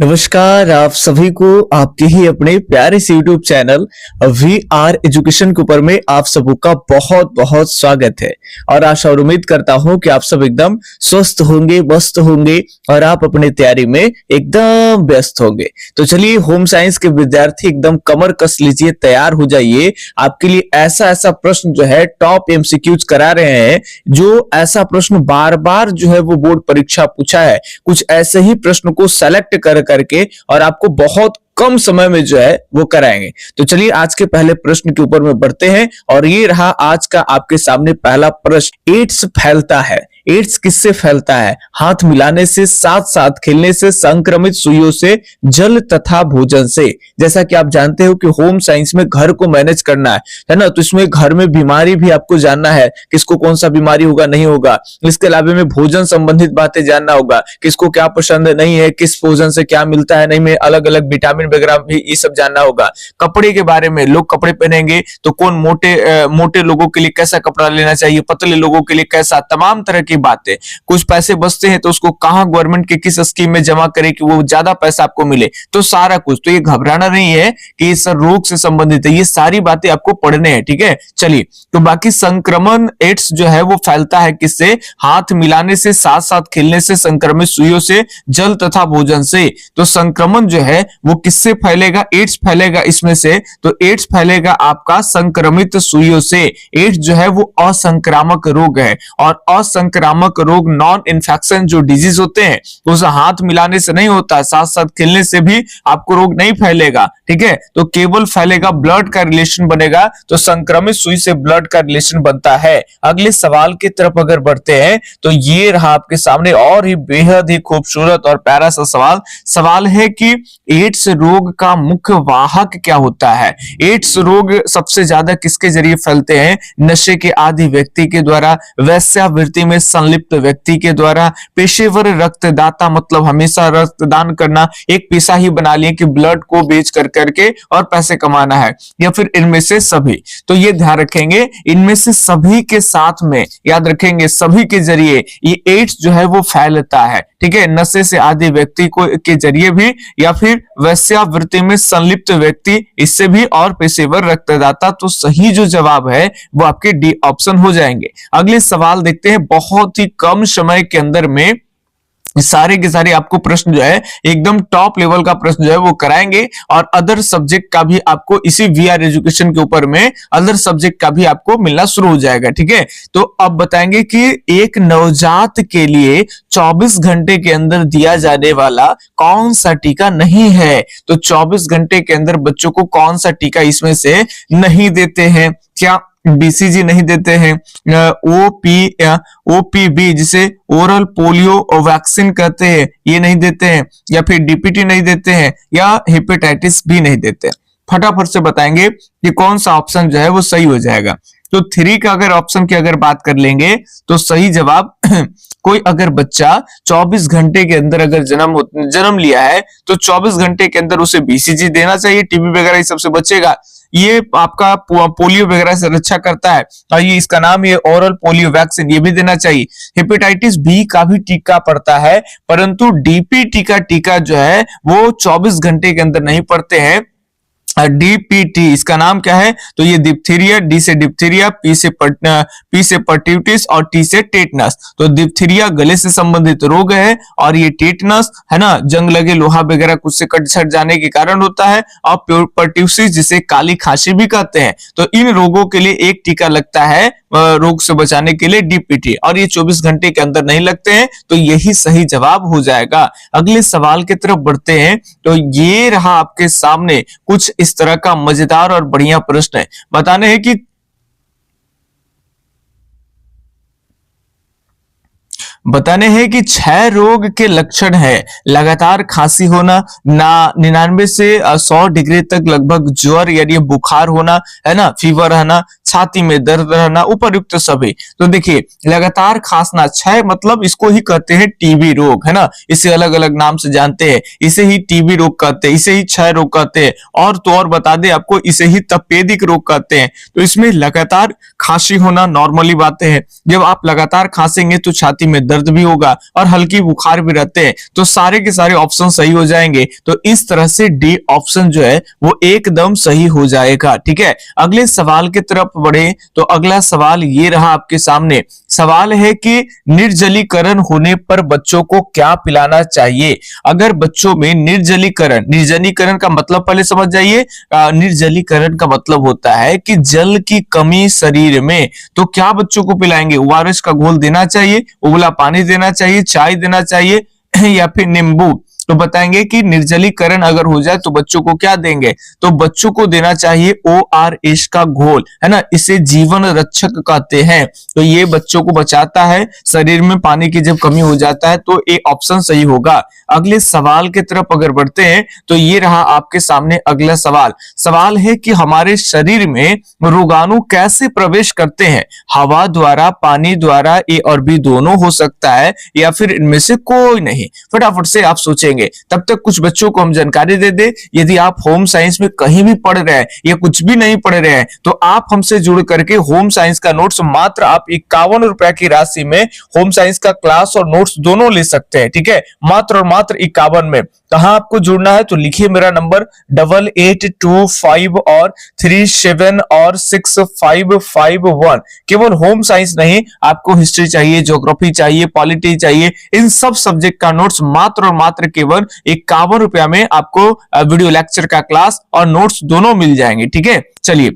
नमस्कार आप सभी को आपके ही अपने प्यारे से YouTube channel we are education के ऊपर में आप सबों का बहुत बहुत स्वागत है। और आशा और उम्मीद करता हूं कि आप सब एकदम स्वस्थ होंगे, मस्त होंगे और आप अपने तैयारी में एकदम व्यस्त होंगे। तो चलिए होम साइंस के विद्यार्थी एकदम कमर कस लीजिए, तैयार हो जाइए। आपके लिए ऐसा ऐसा प्रश्न जो है टॉप एमसीक्यूज करा रहे हैं, जो ऐसा प्रश्न बार बार जो है वो बोर्ड परीक्षा पूछा है। कुछ ऐसे ही प्रश्न को सेलेक्ट करके और आपको बहुत कम समय में जो है वो कराएंगे। तो चलिए आज के पहले प्रश्न के ऊपर में बढ़ते हैं और ये रहा आज का आपके सामने पहला प्रश्न। एड्स फैलता है, एड्स किससे फैलता है? हाथ मिलाने से, साथ साथ खेलने से, संक्रमित सुइयों से, जल तथा भोजन से। जैसा कि आप जानते हो कि होम साइंस में घर को मैनेज करना है ना, तो इसमें घर में बीमारी भी आपको जानना है, किसको कौन सा बीमारी होगा नहीं होगा। इसके अलावा में भोजन संबंधित बातें जानना होगा, किसको क्या पसंद नहीं है, किस भोजन से क्या मिलता है नहीं में, अलग अलग विटामिन वगैरह भी ये सब जानना होगा। कपड़े के बारे में, लोग कपड़े पहनेंगे तो कौन मोटे लोगों के लिए कैसा कपड़ा लेना चाहिए, पतले लोगों के लिए कैसा, तमाम तरह की बातें। कुछ पैसे बचते हैं तो उसको कहां गवर्नमेंट के किस स्कीम में जमा करें कि वो ज्यादा पैसा आपको मिले, तो सारा कुछ। तो ये घबराना नहीं है कि इस रोग से संबंधित है, ये सारी बातें आपको पढ़ने हैं, ठीक है। चलिए तो बाकी संक्रमण एड्स जो है वो फैलता है किससे? हाथ मिलाने से, साथ साथ खेलने से, संक्रमित सुइयों से, जल तथा भोजन से। तो संक्रमण जो है वो किससे फैलेगा? एड्स फैलेगा इसमें से। तो एड्स फैलेगा आपका संक्रमित सुइयों से। एड्स जो है वो असंक्रामक रोग है और असंक्रामक रोग नॉन इन्फेक्शन जो डिजीज होते हैं उसे हाथ मिलाने से नहीं होता, साथ साथ खेलने से भी आपको रोग नहीं फैलेगा, ठीक है। तो केवल फैलेगा, ब्लड का रिलेशन बनेगा, तो संक्रमित सुई से ब्लड का रिलेशन बनता है। अगले सवाल की तरफ अगर बढ़ते हैं तो ये रहा आपके सामने और ही बेहद ही खूबसूरत और प्यारा सा सवाल है कि एड्स रोग का मुख्य वाहक क्या होता है? एड्स रोग सबसे ज्यादा किसके जरिए फैलते हैं? नशे के आदी व्यक्ति के द्वारा, वैश्यावृत्ति में संलिप्त व्यक्ति के द्वारा, पेशेवर रक्तदाता मतलब हमेशा रक्तदान करना एक पेशा ही बना लिए कि ब्लड को बेच करके और पैसे कमाना है, या फिर इनमें से सभी। तो ये ध्यान रखेंगे, इनमें से सभी के साथ में याद रखेंगे, सभी के जरिए ये एड्स जो है वो फैलता है, ठीक है। नशे से आदि व्यक्ति को के जरिए भी, या फिर वैश्यावृत्ति में संलिप्त व्यक्ति, इससे भी, और पेशेवर रक्तदाता। तो सही जो जवाब है वो आपके डी ऑप्शन हो जाएंगे। अगले सवाल देखते हैं। बहुत ही कम समय के अंदर में सारे के सारे आपको प्रश्न जो है एकदम टॉप लेवल का प्रश्न जो है वो कराएंगे, और अदर सब्जेक्ट का भी आपको इसी वीआर एजुकेशन के ऊपर में अदर सब्जेक्ट का भी आपको मिलना शुरू हो जाएगा, ठीक है। तो अब बताएंगे कि एक नवजात के लिए 24 घंटे के अंदर दिया जाने वाला कौन सा टीका नहीं है। तो 24 घंटे के अंदर बच्चों को कौन सा टीका इसमें से नहीं देते हैं? क्या बीसीजी नहीं देते हैं, ओपीबी जिसे ओरल पोलियो वैक्सीन कहते हैं ये नहीं देते हैं, या फिर डीपीटी नहीं देते हैं, या हेपेटाइटिस भी नहीं देते हैं? फटाफट से बताएंगे कि कौन सा ऑप्शन जो है वो सही हो जाएगा। तो 3 का अगर ऑप्शन की अगर बात कर लेंगे तो सही जवाब कोई अगर बच्चा 24 घंटे के अंदर अगर जन्म लिया है तो 24 घंटे के अंदर उसे बीसीजी देना चाहिए। टीबी वगैरह ये सबसे बचेगा, ये आपका पोलियो वगैरह से रक्षा करता है, और ये इसका नाम ये ओरल पोलियो वैक्सीन, ये भी देना चाहिए। हेपेटाइटिस बी का भी टीका पड़ता है, परंतु डीपीटी का टीका जो है वो 24 घंटे के अंदर नहीं पड़ते हैं। डीपीटी इसका नाम क्या है? तो ये डिप्थीरिया, डी से डिप्थीरिया, पी से पर्ट्यूटिस और टी से टेटनस। तो डिप्थीरिया गले से संबंधित रोग है, और ये टेटनस है ना, जंग लगे लोहा वगैरह कुछ से कट छट जाने के कारण होता है, और पर्ट्यूसिस जिसे काली खांसी भी कहते हैं। तो इन रोगों के लिए एक टीका लगता है रोग से बचाने के लिए, डीपीटी, और ये 24 घंटे के अंदर नहीं लगते हैं। तो यही सही जवाब हो जाएगा। अगले सवाल की तरफ बढ़ते हैं। तो ये रहा आपके सामने कुछ इस तरह का मजेदार और बढ़िया प्रश्न है। बताने हैं कि क्षय रोग के लक्षण है लगातार खांसी होना, 99 से 100 डिग्री तक लगभग ज्वर यानी बुखार होना, है ना, फीवर रहना, छाती में दर्द रहना, उपर्युक्त सभी। तो देखिए लगातार खांसना, क्षय मतलब इसको ही कहते हैं टीबी रोग, है ना, इसे अलग अलग नाम से जानते हैं, इसे ही टीबी रोग कहते हैं, इसे ही क्षय रोग कहते हैं, और तो और बता दें आपको इसे ही तपेदिक रोग कहते हैं। तो इसमें लगातार खांसी होना नॉर्मली बातें हैं। जब आप लगातार खांसेंगे तो छाती में दर्द भी होगा और हल्की बुखार भी रहते हैं, तो सारे के सारे ऑप्शन सही हो जाएंगे। तो इस तरह से डी ऑप्शन जो है वो एकदम सही हो जाएगा। ठीक है, अगले सवाल की तरफ बढ़े तो अगला सवाल ये रहा आपके सामने। सवाल है कि निर्जलीकरण होने पर बच्चों को क्या पिलाना चाहिए। अगर बच्चों में निर्जलीकरण का मतलब पहले समझ जाइए। निर्जलीकरण का मतलब होता है कि जल की कमी शरीर में, तो क्या बच्चों को पिलाएंगे? ओआरएस का घोल देना चाहिए, उबला पानी देना चाहिए, चाय देना चाहिए या फिर नींबू। तो बताएंगे कि निर्जलीकरण अगर हो जाए तो बच्चों को क्या देंगे? तो बच्चों को देना चाहिए ओआरएस का घोल, है ना, इसे जीवन रक्षक कहते हैं। तो ये बच्चों को बचाता है, शरीर में पानी की जब कमी हो जाता है, तो ये ऑप्शन सही होगा। अगले सवाल की तरफ अगर बढ़ते हैं तो ये रहा आपके सामने अगला सवाल। सवाल है कि हमारे शरीर में रोगाणु कैसे प्रवेश करते हैं? हवा द्वारा, पानी द्वारा, ए और बी दोनों हो सकता है, या फिर इनमें से कोई नहीं। फटाफट से आप सोचेंगे, तब तक कुछ बच्चों को हम जानकारी दे दे। यदि आप होम साइंस में कहीं भी पढ़ रहे हैं या कुछ भी नहीं पढ़ रहे हैं तो आप हमसे जुड़ करके होम साइंस का नोट्स मात्र आप 51 रुपए की राशि में होम साइंस का क्लास और नोट्स दोनों ले सकते हैं। ठीक है, मात्र और मात्र 51 में। कहां आपको जुड़ना है तो लिखिए मेरा नंबर 8825 और 37 और 6551। केवल होम साइंस नहीं, आपको हिस्ट्री चाहिए, ज्योग्राफी चाहिए, पॉलिटी चाहिए, इन सब सब्जेक्ट का नोट्स मात्र और मात्र केवल 51 रुपया में आपको वीडियो लेक्चर का क्लास और नोट्स दोनों मिल जाएंगे। ठीक है, चलिए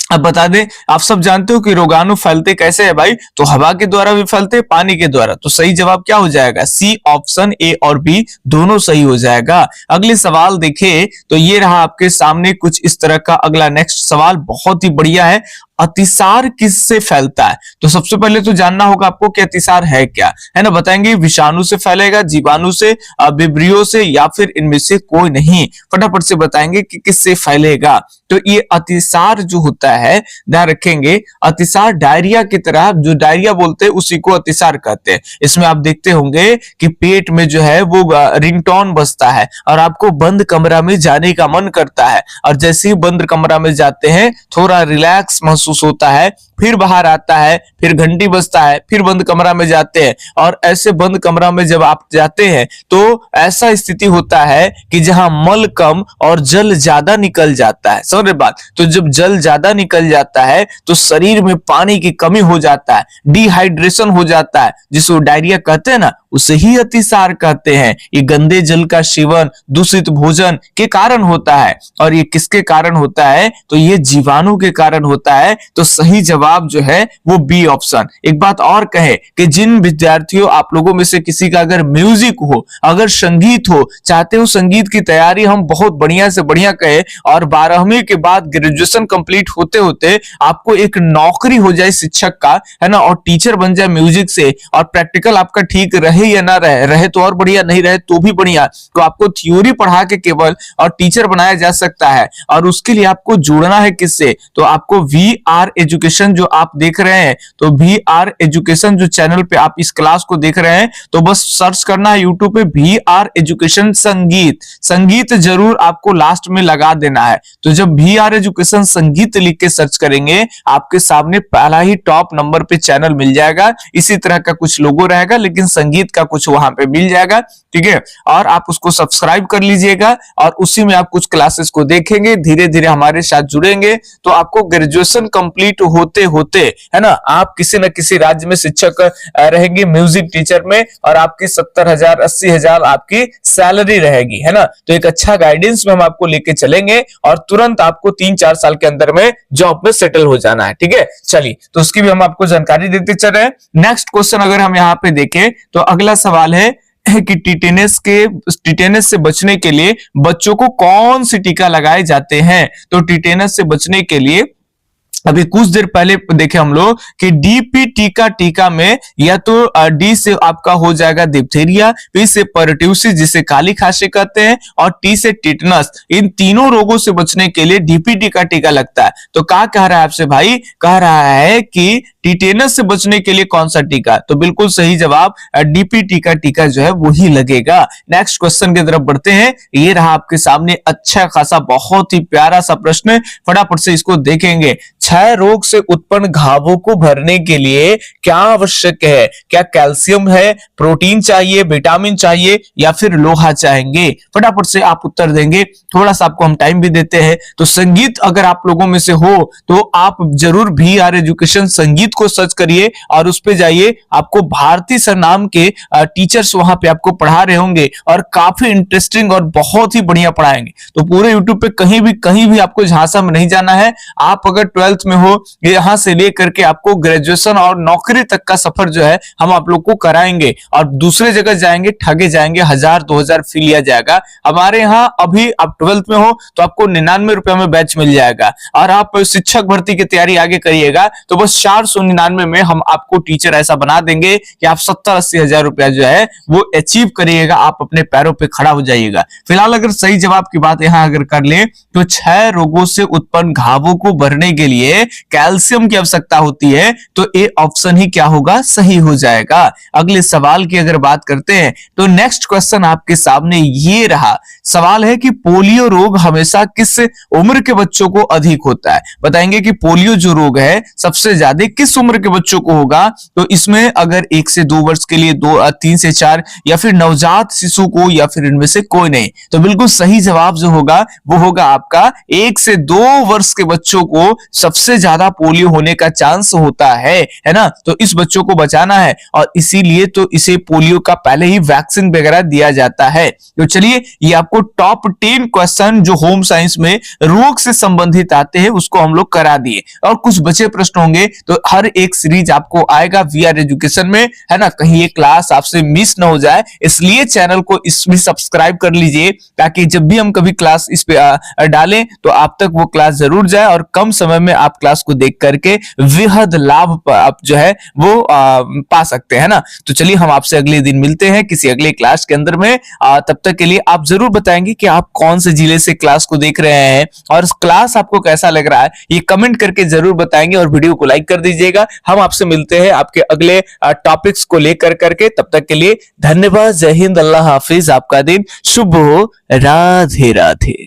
अब बता दें, आप सब जानते हो कि रोगाणु फैलते कैसे है भाई? तो हवा के द्वारा भी फैलते, पानी के द्वारा। तो सही जवाब क्या हो जाएगा? सी ऑप्शन, ए और बी दोनों सही हो जाएगा। अगले सवाल देखें तो ये रहा आपके सामने कुछ इस तरह का अगला नेक्स्ट सवाल, बहुत ही बढ़िया है। अतिसार किससे फैलता है? तो सबसे पहले तो जानना होगा आपको कि अतिसार है क्या, है ना। बताएंगे विषाणु से फैलेगा, जीवाणु से, विब्रियो से, या फिर इनमें से कोई नहीं। फटाफट से बताएंगे कि किससे फैलेगा। तो ये अतिसार जो होता है, ध्यान रखेंगे, अतिसार डायरिया की तरह, जो डायरिया बोलते हैं उसी को अतिसार कहते हैं। इसमें आप देखते होंगे कि पेट में जो है वो रिंगटोन बजता है और आपको बंद कमरा में जाने का मन करता है, और जैसे ही बंद कमरा में जाते हैं थोड़ा रिलैक्स महसूस होता है, फिर बाहर आता है, फिर घंटी बजता है, फिर बंद कमरा में जाते हैं। और ऐसे बंद कमरा में जब आप जाते हैं तो ऐसा स्थिति होता है कि जहां मल कम और जल ज्यादा निकल जाता है। समझ रहे बात? तो जब जल ज्यादा निकल जाता है तो शरीर में पानी की कमी हो जाता है, डिहाइड्रेशन हो जाता है, जिसको डायरिया कहते हैं ना, उसे ही अतिसार कहते हैं। ये गंदे जल का सेवन, दूषित भोजन के कारण होता है। और ये किसके कारण होता है? तो ये जीवाणु के कारण होता है। तो सही जवाब जो है वो बी ऑप्शन। एक बात और कहे कि जिन विद्यार्थियों, आप लोगों में से किसी का अगर म्यूजिक हो, अगर संगीत हो, चाहते हो संगीत की तैयारी हम बहुत बढ़िया से बढ़िया कहे, और 12वीं के बाद ग्रेजुएशन कंप्लीट होते होते आपको एक नौकरी हो जाए शिक्षक का, है ना, और टीचर बन जाए म्यूजिक से, और प्रैक्टिकल आपका ठीक रहे या ना रहे तो और बढ़िया, नहीं रहे तो भी बढ़िया, तो आपको थ्योरी पढ़ा के केवल और टीचर बनाया जा सकता है। और उसके लिए आपको जुड़ना है किससे? तो आपको VR एजुकेशन जो आप देख रहे हैं, तो VR एजुकेशन जो चैनल पे आप इस क्लास को देख रहे हैं, तो बस सर्च करना है यूट्यूब पे VR एजुकेशन संगीत जरूर आपको लास्ट में लगा देना है। तो जब VR एजुकेशन संगीत लिख के सर्च करेंगे, आपके सामने पहला ही टॉप नंबर पे चैनल मिल जाएगा। इसी तरह का कुछ लोगो रहेगा, लेकिन संगीत का कुछ वहां पे मिल जाएगा। ठीक है, और आप उसको सब्सक्राइब कर लीजिएगा, और उसी में आप कुछ क्लासेस को देखेंगे, धीरे धीरे हमारे साथ जुड़ेंगे, तो आपको ग्रेजुएशन कंप्लीट होते होते, है ना, आप किसी न किसी राज्य में शिक्षक रहेंगे, म्यूजिक टीचर में, और आपकी 70,000 80,000 आपकी सैलरी रहेगी, है ना। तो एक अच्छा गाइडेंस में हम आपको लेके चलेंगे, और तुरंत आपको 3-4 साल के अंदर में जॉब में सेटल हो जाना है। ठीक है, चलिए, तो उसकी भी हम आपको जानकारी देते चल रहे हैं। नेक्स्ट क्वेश्चन अगर हम यहाँ पे देखें तो अगला सवाल है कि टिटेनस से बचने के लिए बच्चों को कौन सी टीका लगाए जाते हैं? तो टिटेनस से बचने के लिए अभी कुछ देर पहले देखे हम लोग कि डीपी टीका में या तो डी से आपका हो जाएगा डिप्थीरिया, पी से परट्यूसिस जिसे काली खांसी कहते हैं, और टी से टिटनस। इन तीनों रोगों से बचने के लिए डीपी टीका लगता है। तो क्या कह रहा है आपसे भाई, कह रहा है कि टिटेनस से बचने के लिए कौन सा टीका, तो बिल्कुल सही जवाब डीपी टीका जो है वही लगेगा। नेक्स्ट क्वेश्चन की तरफ बढ़ते हैं। ये रहा आपके सामने अच्छा खासा बहुत ही प्यारा सा प्रश्न, फटाफट से इसको देखेंगे। क्षय रोग से उत्पन्न घावों को भरने के लिए क्या आवश्यक है? क्या कैल्शियम है, प्रोटीन चाहिए, विटामिन चाहिए, या फिर लोहा चाहेंगे? फटाफट से आप उत्तर देंगे। थोड़ा सा आपको हम टाइम भी देते हैं। तो संगीत अगर आप लोगों में से हो तो आप जरूर VR एजुकेशन संगीत को सर्च करिए और उस पे जाइए। आपको भारती सर नाम के टीचर्स वहां पे आपको पढ़ा रहे होंगे और काफी इंटरेस्टिंग और बहुत ही बढ़िया पढ़ाएंगे। तो पूरे यूट्यूब पे कहीं भी आपको झांसा में नहीं जाना है। आप अगर 12th में हो, यहां से लेकर के आपको ग्रेजुएशन और नौकरी तक का सफर जो है हम आप लोग को कराएंगे। और दूसरे जगह जाएंगे ठगे जाएंगे, 1000-2000 फी लिया जाएगा। हमारे यहाँ अभी आप 12th में हो तो आपको 99 रुपए में बैच मिल जाएगा। और आप शिक्षक भर्ती की तैयारी आगे करिएगा तो बस 499 में हम आपको टीचर ऐसा बना देंगे कि आप 70-80 हजार रुपया जो है वो अचीव करिएगा, आप अपने पैरों पे खड़ा हो जाइएगा। फिलहाल अगर सही जवाब की बात यहां अगर कर ले तो क्षय रोगों से उत्पन्न घावों को भरने के लिए कैल्शियम की आवश्यकता होती है, तो ए ऑप्शन ही क्या होगा, सही हो जाएगा। अगले सवाल की अगर बात करते हैं तो नेक्स्ट क्वेश्चन आपके सामने ये रहा। सवाल है कि पोलियो रोग हमेशा किस उम्र के बच्चों को अधिक होता है? बताएंगे कि पोलियो जो रोग है सबसे ज्यादा किस उम्र के बच्चों को होगा। तो इसमें अगर 1 से 2 वर्ष के लिए 3 से 4, या फिर नवजात शिशु को, या फिर इनमें से कोई नहीं। तो बिल्कुल सही जवाब जो होगा वो होगा आपका 1 से 2 वर्ष के बच्चों को सबसे ज्यादा पोलियो होने का चांस होता है ना। तो इस बच्चों को बचाना है और इसीलिए तो इसे पोलियो का पहले ही वैक्सीन वगैरह दिया जाता है। तो चलिए ये आपको टॉप 10 क्वेश्चन जो होम साइंस में रोग से संबंधित आते हैं उसको हम लोग करा दिए। और कुछ बचे प्रश्न होंगे तो हर एक सीरीज आपको आएगा VR एजुकेशन में, है ना। कहीं ये क्लास आपसे मिस ना हो जाए, इसलिए चैनल को इसमें सब्सक्राइब कर लीजिए ताकि जब भी हम कभी क्लास इस पे डालें तो आप तक वो क्लास जरूर जाए और कम समय में आप क्लास को देख करके बेहद लाभ आप जो है वो पा सकते हैं ना। तो चलिए हम आपसे अगले दिन मिलते हैं किसी अगले क्लास के अंदर में। तब तक के लिए आप जरूर बताएंगे कि आप कौन से जिले से क्लास को देख रहे हैं और क्लास आपको कैसा लग रहा है, ये कमेंट करके जरूर बताएंगे और वीडियो को लाइक कर दीजिएगा। हम आपसे मिलते हैं आपके अगले टॉपिक्स को लेकर करके। तब तक के लिए धन्यवाद। जय हिंद, अल्लाह हाफिज, आपका दिन शुभ हो, राधे राधे।